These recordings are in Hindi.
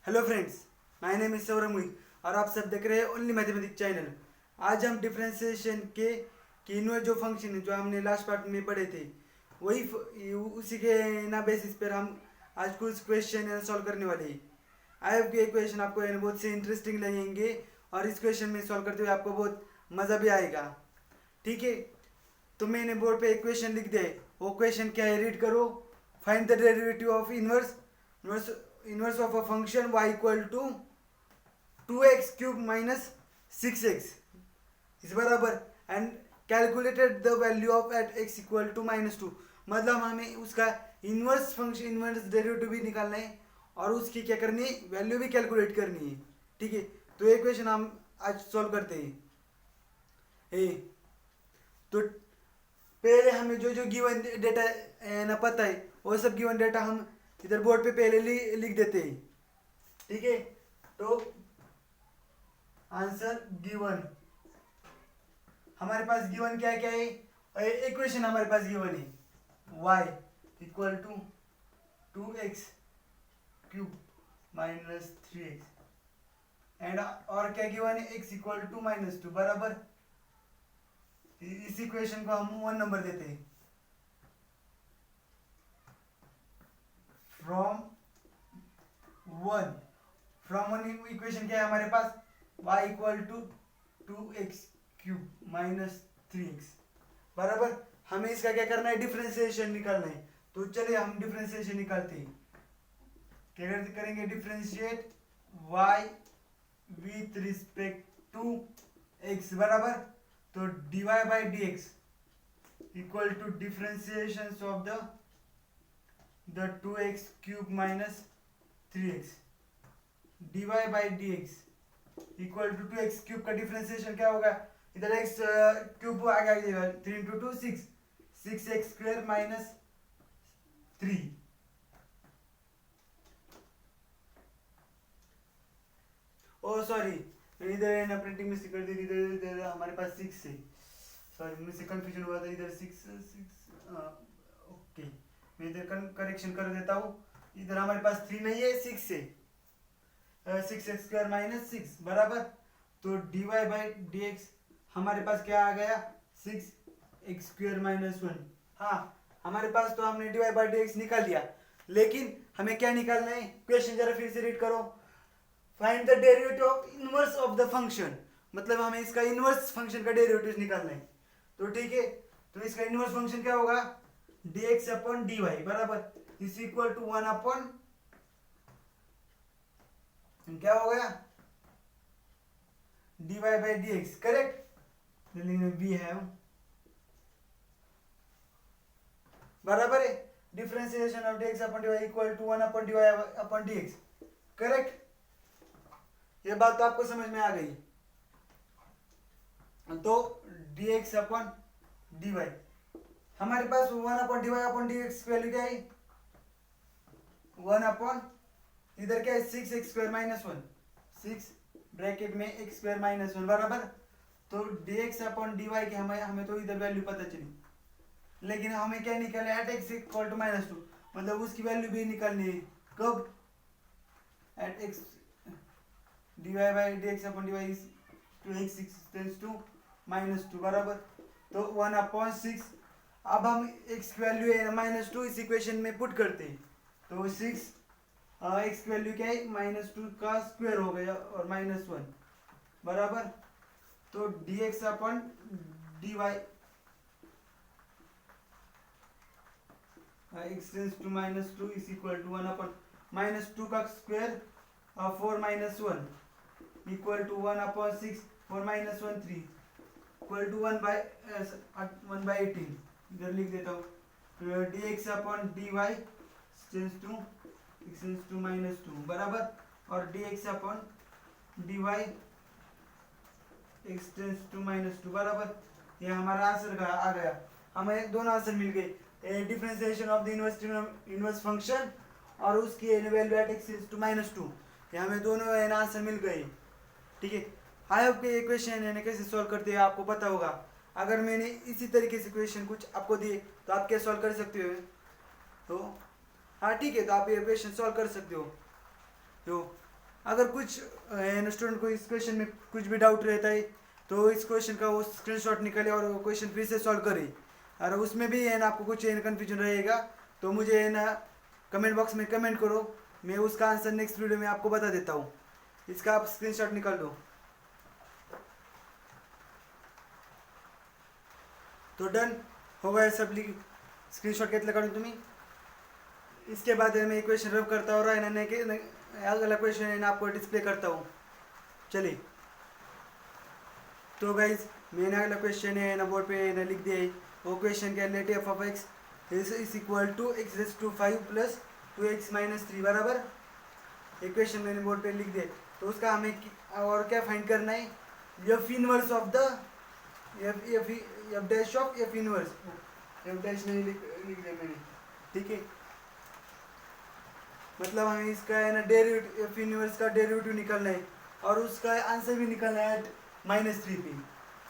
Hello friends, my name is Saurabh Mohit और आप सब देख रहे हैं ओनली मैथमेटिक्स चैनल। आज हम डिफरेंशिएशन के इनवर्स जो फंक्शन है जो हमने लास्ट पार्ट में पढ़े थे उसी के ना बेसिस पर हम आज कुछ क्वेश्चन सॉल्व करने वाले हैं। आई होप ये क्वेश्चन आपको बहुत से इंटरेस्टिंग लगेंगे और इस क्वेश्चन में सॉल्व करते हुए आपको बहुत मज़ा भी आएगा। ठीक है, तो मैंने बोर्ड पे एक क्वेश्चन लिख दिया है। वो क्वेश्चन क्या है, रीड करो। Find the derivative of inverse of a function y equal to 2x³ minus 6x इस बराबर and calculated the value of at x equal to -2। मतलब हमें उसका इनवर्स डेरिवेटिव भी निकालना है और उसकी क्या करनी है, वैल्यू भी कैलकुलेट करनी है। ठीक है, तो ये क्वेश्चन हम आज सॉल्व करते हैं। तो पहले हमें जो जो गिवन डेटा ना पता है वो सब गिवन डेटा हम इधर बोर्ड पे पहले लिख देते हैं। ठीक है, तो आंसर गिवन हमारे पास गिवन क्या क्या है, इक्वेशन हमारे पास गिवन है y equal to 2x³ minus 3x and और क्या गिवन है, x इक्वल टू -2 बराबर। इस इक्वेशन को हम 1 नंबर देते हैं। फ्रॉम वन इक्वेशन क्या है हमारे पास, y equal to 2x³ minus 3x बराबर। हमें इसका क्या करना है, डिफरेंशिएशन निकालना है। तो चलिए हम डिफरेंशिएशन निकालते हैं। क्या करेंगे, differentiate y with respect to x बराबर। तो dy by dx equal to differentiation of the 2x³ minus 3x dy by dx equal to 2x³ का डिफरेंशिएशन क्या होगा, इधर x³ आ गया, 3 इंटू 2 6x² माइनस 3। ओ सॉरी, इधर ना प्रिंटिंग मिस्टेक कर दी, इधर हमारे पास 6 है। सॉरी, मुझसे कंफ्यूजन हुआ था, इधर 6 ओके, मैं इधर करेक्शन कर देता हूँ। इधर हमारे पास 3 नहीं है, 6 है। 6x² माइनस 6 बराबर। तो dy बाई dx हमारे पास क्या आ गया, 6x² माइनस 1। हाँ, हमारे पास तो हमने dy बाई dx निकाल दिया, लेकिन हमें क्या निकालना है, क्वेश्चन जरा फिर से रीड करो। Find the derivative of inverse of the function, मतलब हमें इसका इनवर्स फंक्शन का डेरिवेटिव निकालना है। तो ठीक है, तो इसका इनवर्स फंक्शन क्या होगा, dx अपॉन dy बराबर इज इक्वल टू 1 अपॉन क्या हो गया, dy by dx correct. We have बराबर है differentiation of dx upon dy equal to 1 upon dy upon dx correct. ये बात तो आपको समझ में आ गई। तो dx अपॉन dy हमारे पास 1 upon dy upon dx value क्या है, 1 अपॉन इधर क्या है, 6x² माइनस 1, 6 ब्रैकेट में x² माइनस 1 बराबर। तो dx अपॉन dy की हमें तो इधर वैल्यू पता चली, लेकिन हमें क्या निकालना है, x इक्वल टू -2, मतलब उसकी वैल्यू भी निकालनी है। कब, at x dy by dx upon dy is to x tends to -2 बराबर। तो 1 अपॉन 6, अब हम x की वैल्यू है -2 इस इक्वेशन में पुट करते हैं। तो 6 x की वैल्यू क्या है, -2 का स्क्वायर हो गया और -1 बराबर। तो dx upon dy x tends to -2 is equal to 1 upon -2 का square 4 minus 1 equal to 1 upon 6, 4 minus 1 3 equal to 1 by 18। इधर लिख देता हूँ। तो dx upon dy tends to x tends to -2 बराबर, और dx upon dy x tends to -2 बराबर। ये हमारा आंसर आ गया, हमें दोनों आंसर मिल गए, differentiation of the inverse function और उसकी value at x tends to -2। ये हमें दोनों आंसर मिल गए। ठीक है, आई होप ये क्वेश्चन कैसे सॉल्व करते हैं आपको पता होगा। अगर मैंने इसी तरीके से क्वेश्चन कुछ आपको दिए तो आप क्या सॉल्व कर सकते हो। तो हाँ ठीक है, तो आप ये क्वेश्चन सॉल्व कर सकते हो। तो अगर कुछ स्टूडेंट को इस क्वेश्चन में कुछ भी डाउट रहता है तो इस क्वेश्चन का वो स्क्रीनशॉट निकाले और वो क्वेश्चन फिर से सॉल्व करे। और उसमें भी है ना आपको कुछ कन्फ्यूजन रहेगा तो मुझे है ना कमेंट बॉक्स में कमेंट करो, मैं उसका आंसर नेक्स्ट वीडियो में आपको बता देता हूँ। इसका आप स्क्रीनशॉट निकाल दो। तो डन हो गया सब। स्क्रीनशॉट कितने काढून तुम्ही। इसके बाद मैं क्वेश्चन रब करता हूँ और अगला क्वेश्चन है ना आपको डिस्प्ले करता हूँ। चलिए तो गाइज मैंने अगला क्वेश्चन है ना बोर्ड पे ना लिख दिया है। वो क्वेश्चन क्या, let f of x is equal to x raise to 5 plus 2x minus 3 बराबर। ये क्वेश्चन मैंने बोर्ड पे लिख दिया। तो उसका हमें और क्या फाइंड करना है, F inverse of the F dash of f inverse. F dash नहीं लिख दिया मैंने, ठीक है। मतलब हमें इसका है ना डेरिवेटिव एफ इनवर्स का डेरिवेटिव निकालना है और उसका आंसर भी निकालना है -3 पे।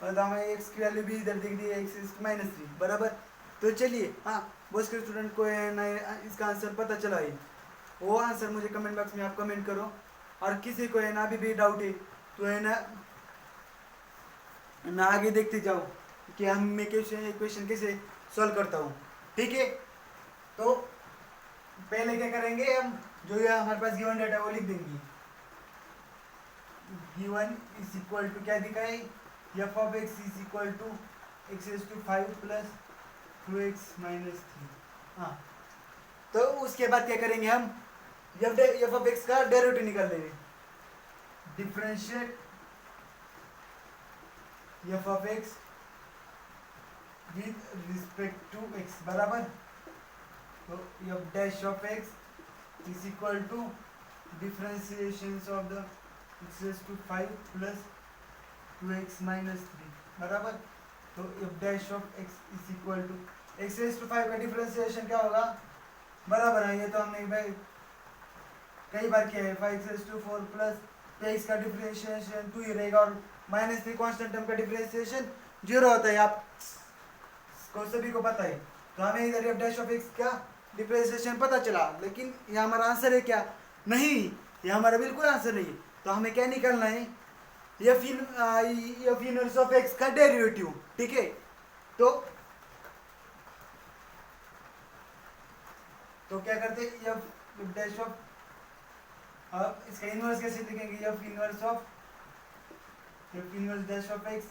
मतलब हमें एक्स की वैल्यू भी इधर दिख दी है, एक्स -3 बराबर। तो चलिए हाँ, बहुत के स्टूडेंट को है ना इसका आंसर पता चला है, वो आंसर मुझे कमेंट बॉक्स में आप कमेंट करो। और किसी को है ना अभी भी डाउट है तो है ना आगे देखते जाओ कि मैं क्वेश्चन कैसे सॉल्व करता हूँ, ठीक है। तो पहले क्या करेंगे, हम जो ये हमारे पास गिवन डाटा वो लिख देंगे। गिवन इज इक्वल टू क्या दिखा है, f of x is equal to x raise to 5 plus 2x minus 3। हाँ, तो उसके बाद क्या करेंगे, हम एफ ऑफ एक्स का डेरिवेटिव निकाल लेंगे। Differentiate f of x with respect to x बराबर। तो f dash of x is equal to differentiation of the x raise to 5 plus 2x minus 3 बराबर। तो f dash of x is equal to x raise to 5 का डिफरेंशिएशन क्या होगा, बराबर है, ये तो हमने कई बार किया है। 5x raise to 4 plus x का डिफरेंशिएशन 2 ही रहेगा और -3 कांस्टेंट टर्म का डिफरेंशिएशन 0 होता है, आप को सभी को पता है। तो हमें इधर एफ डैश ऑफ एक्स का डिफरेंशिएशन पता चला, लेकिन ये हमारा आंसर है क्या, नहीं, ये हमारा बिल्कुल आंसर नहीं है। तो हमें क्या निकालना है, एफ इनवर्स ऑफ एक्स का डेरिवेटिव, ठीक है। तो क्या करते हैं, एफ डैश ऑफ, अब इसका इनवर्स कैसे लिखेंगे, F inverse dash of x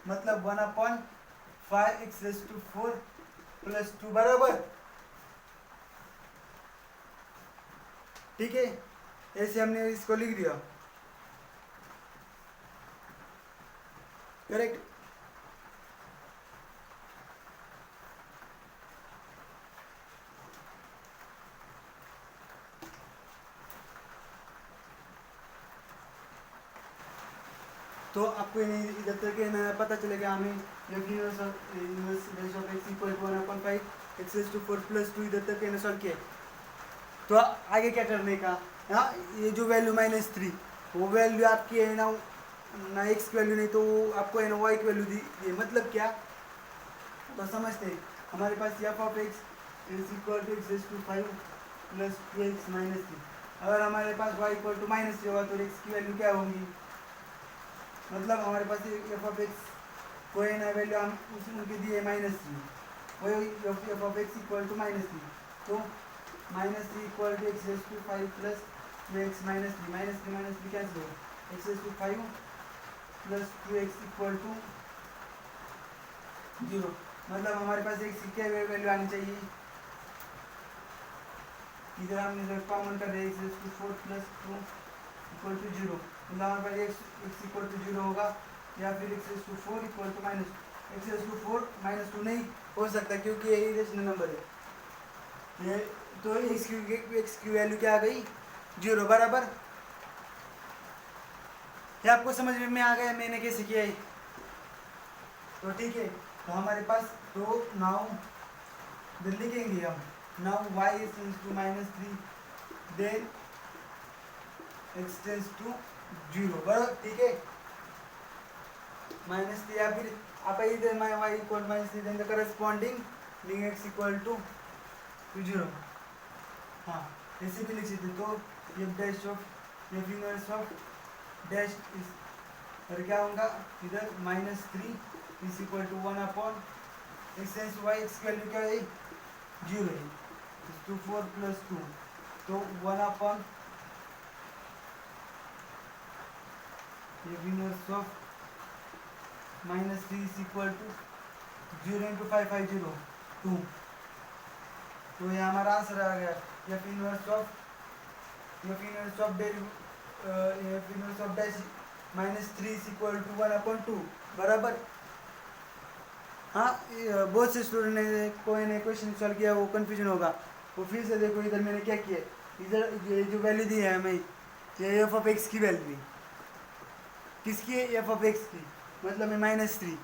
मतलब 1/5x रेज टू 4 प्लस 2 बराबर, ठीक है। ऐसे हमने इसको लिख दिया, करेक्ट। तो आपको इधर तक पता चलेगा हमें inverse dash of x equal to 1/5 x to 4 plus 2 इधर तक सॉल्व किया। तो आगे क्या करने का, हाँ, ये जो वैल्यू -3 वो वैल्यू आपकी है ना एक्स की वैल्यू नहीं, तो आपको है ना वाई की वैल्यू दी है। मतलब क्या, तो समझते हैं, हमारे पास F of x is equal to x raise to 5 plus 2x minus 3। अगर हमारे पास y इक्वल टू -3 होगा तो x की वैल्यू क्या होगी, मतलब हमारे पास एफ ऑफ एक्स को है ना वैल्यू हम उनकी दी है -3, वही F of x equal to -3। तो -3 equal to x raise to 5 plus 2x minus 3, -3 cancel हो, X raise to 5 plus 2x equal to 0। मतलब हमारे पास एक्स की क्या वैल्यू आनी चाहिए, इधर हमने कॉमन कर रहे हैं, x to 4 plus 2 equal to 0। मतलब हमारे पास एक्स इक्वल टू 0 होगा, या फिर x to 4 equal to x to 4 -2 नहीं हो सकता क्योंकि ये इरेशनल नंबर है ये। तो एक्स की वैल्यू क्या आ गई, 0 बराबर। ये आपको समझ में आ गया मैंने कैसे किया है, तो ठीक है। तो हमारे पास तो नाउ लिखेंगे हम, now y is to -3 then x tends to 0 बराबर, ठीक है। -3 या फिर आप इधर y equal -3 then the corresponding link x equal to 0। हाँ, ऐसे भी लिख सकते। तो f dash of f inverse of dash इस और क्या होगा इधर -3 is equal to 1 upon x and y. एक्स की वैल्यू क्या है 0 है, 4 प्लस 2 तो 1 upon f inverse of -3 is equal to 0 into 550 2। तो ये हमारा आंसर आ गया f inverse of dash -3 is equal to 1 upon 2 बराबर। हाँ बहुत से स्टूडेंट ने कोई ने क्वेश्चन सॉल्व किया वो कन्फ्यूजन होगा, वो फिर से देखो इधर मैंने क्या किया, इधर ये जो वैल्यू दी है हमें ये एफ ऑफ एक्स की वैल्यू किसकी है एफ ऑफ एक्स की, मतलब है -3।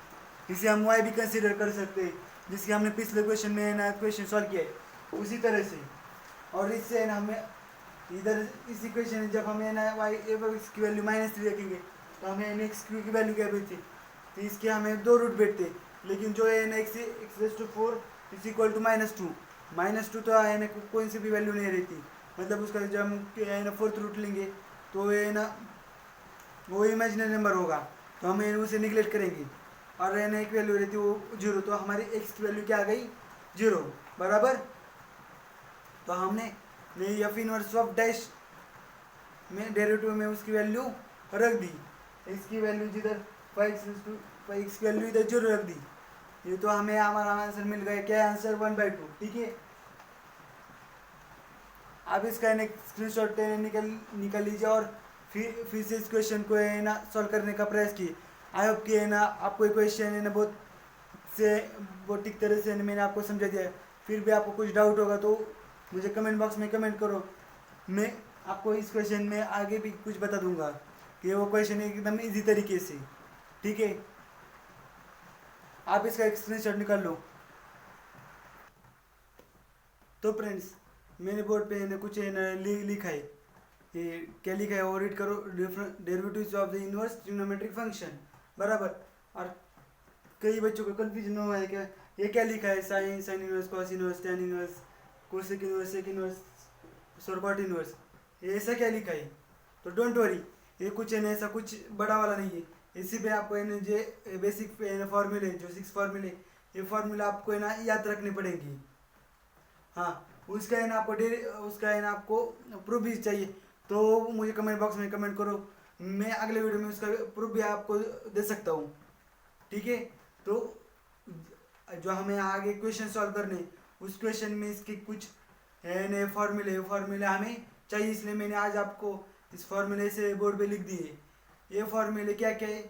इसे हम वाई भी कंसीडर कर सकते हैं जिसके हमने पिछले क्वेश्चन में ना क्वेश्चन सॉल्व किया है उसी तरह से। और इससे ना हमें इधर इस इक्वेशन जब हमें ना वाई एफ ऑफ एक्स की वैल्यू -3 रखेंगे तो हमें एक्स की वैल्यू क्या बैठती, तो इसके हमें 2 रूट बैठते, लेकिन जो है ना x raise to 4 is equal to -2 तो है ना कोई सी भी वैल्यू नहीं रहती, मतलब उसका जब हम है ना 4th रूट लेंगे तो है ना वो इमेजिनरी नंबर होगा तो हम उसे निगलेक्ट करेंगे, और है ना एक वैल्यू रहती है वो 0, तो हमारी एक्स की वैल्यू क्या आ गई 0 बराबर। तो हमने एफ इनवर्स ऑफ डैश में डेरिवेटिव में उसकी वैल्यू रख दी, इसकी वैल्यू जिधर 5x की वैल्यू इधर 0 रख दी, ये तो हमें हमारा आंसर मिल गया, क्या आंसर 1/2। ठीक है, अब इसका स्क्रीनशॉट निकल लीजिए और फिर से इस क्वेश्चन को है ना सॉल्व करने का प्रयास कीजिए। आई होप कि है ना आपको ये क्वेश्चन है ना बहुत ठीक तरह से मैंने आपको समझा दिया है। फिर भी आपको कुछ डाउट होगा तो मुझे कमेंट बॉक्स में कमेंट करो, मैं आपको इस क्वेश्चन में आगे भी कुछ बता दूंगा कि वो क्वेश्चन एकदम इजी तरीके से। ठीक है, आप इसका एक स्क्रीनशॉट निकाल लो। तो फ्रेंड्स मैंने बोर्ड पे ना कुछ लिखा है, ये क्या लिखा है वो रीड करो, derivatives of the inverse trigonometric function बराबर। और कई बच्चों को कंफ्यूजन हुआ है क्या ये क्या लिखा है, sine inverse cos inverse tan inverse cosec inverse sec inverse cot inverse, ये ऐसा क्या लिखा है। तो डोंट वरी, ये कुछ है ना ऐसा कुछ बड़ा वाला नहीं है, इसी पे आपको है ना जो बेसिक फॉर्मूले जो 6 फॉर्मूले ये फॉर्मूला आपको है ना याद रखने पड़ेंगे। हाँ उसका है ना आपको प्रूफ भी चाहिए तो मुझे कमेंट बॉक्स में कमेंट करो, मैं अगले वीडियो में उसका प्रूफ भी आपको दे सकता हूँ। ठीक है, तो जो हमें आगे क्वेश्चन सॉल्व करने उस क्वेश्चन में इसके कुछ नए फॉर्मूले हमें चाहिए, इसलिए मैंने आज आपको इस फॉर्मूले से बोर्ड पे लिख दिए। ये फॉर्मूले क्या क्या है,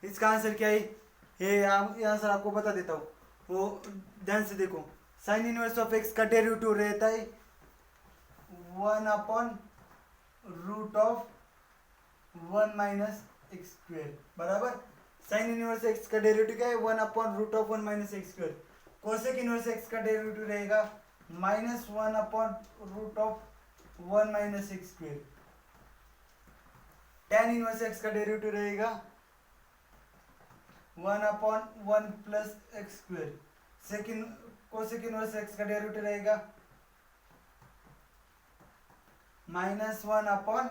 इसका आंसर क्या है, ये आंसर आपको बता देता हूँ, वो ध्यान से देखो। साइन इनवर्स ऑफ एक्स का डेरिवेटिव रहता है 1 upon root of 1 minus x square बराबर। साइन इनवर्स एक्स का डेरिवेटिव क्या है 1 upon root of 1 minus x square. Cosec inverse x का डेरिवेटिव रहेगा -1 upon root of 1 minus x square. Tan inverse x का डेरिवेटिव रहेगा 1 upon 1 plus x square. Second cosec inverse x का डेरिवेटिव रहेगा -1 upon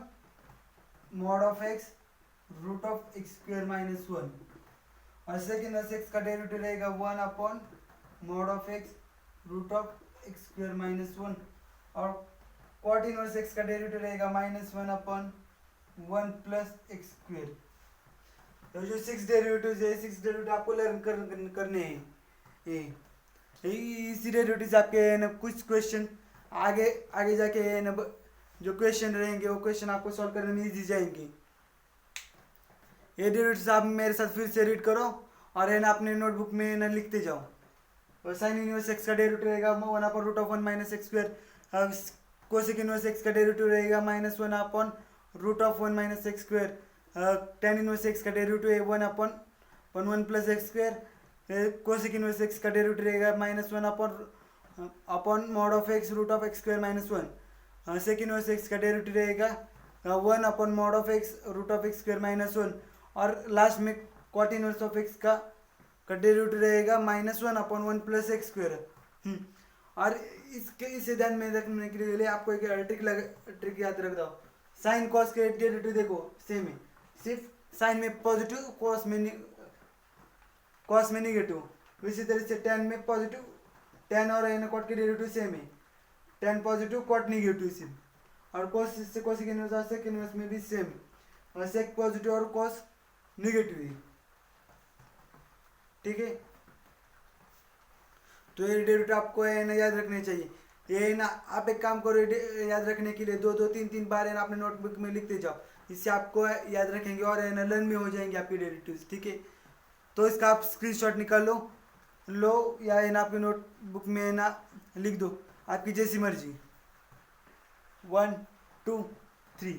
mod of x root of x square -1, और सेकेंड इनवर्स एक्स का डेरिवेटिव रहेगा 1 upon mod of x root of x square -1, और कॉट इनवर्स एक्स का डेरिवेटिव रहेगा -1 अपॉन 1 प्लस एक्स स्क्वेयर। तो जो 6 डेरिवेटिव्स है 6 डेरिवेटिव आपको लर्न करने हैं, इसी डेरिवेटिव से आपके ना कुछ क्वेश्चन आगे जाके ना जो क्वेश्चन रहेंगे वो क्वेश्चन आपको सॉल्व करने में इजी जाएंगे। ये डेरिवेटिव्स आप मेरे साथ फिर से रीड करो और है ना अपने नोटबुक में ना लिखते जाओ। और साइन इनवर्स एक्स का डेरिवेटिव रहेगा 1 upon root of 1 minus x square. Cosec inverse x का डेरिवेटिव रहेगा -1 upon root of 1 minus x square. Tan inverse x का डेरिवेटिव है 1 upon 1 plus x square. Cosec inverse x का डेरिवेटिव रहेगा -1 upon mod of x root of x square -1। Sec inverse x का डेरिवेटिव रहेगा 1 upon mod of x root of x square -1, और लास्ट में कॉट इनवर्स ऑफ एक्स का डेरिवेटिव रहेगा -1 अपॉन 1 प्लस एक्स स्क्वायर। और इसे ध्यान में रखने के लिए आपको एक ट्रिक याद रख दो। साइन कॉस के डेरिवेटिव देखो सेम है, सिर्फ साइन में पॉजिटिव, कॉस में निगेटिव। इसी तरह से टेन में पॉजिटिव, टेन और एन कॉट के डेरिवेटिव सेम है, टेन पॉजिटिव कॉट निगेटिव सिर्फ। और कॉस से कोसेक इनवर्स और सेक इनवर्स में भी सेम, और सेक पॉजिटिव और कॉस निगेटिव है। ठीक है, तो ये डेरिवेटिव आपको है ना याद रखने चाहिए। ये ना आप एक काम करो, याद रखने के लिए दो दो तीन तीन बार है ना अपने नोटबुक में लिखते जाओ, इससे आपको याद रखेंगे और है ना लर्न में हो जाएंगे आपके डेरिवेटिव्स। ठीक है, तो इसका आप स्क्रीनशॉट निकाल लो या है ना आपकी नोटबुक में ना लिख दो, आपकी जैसी मर्जी। 1 2 3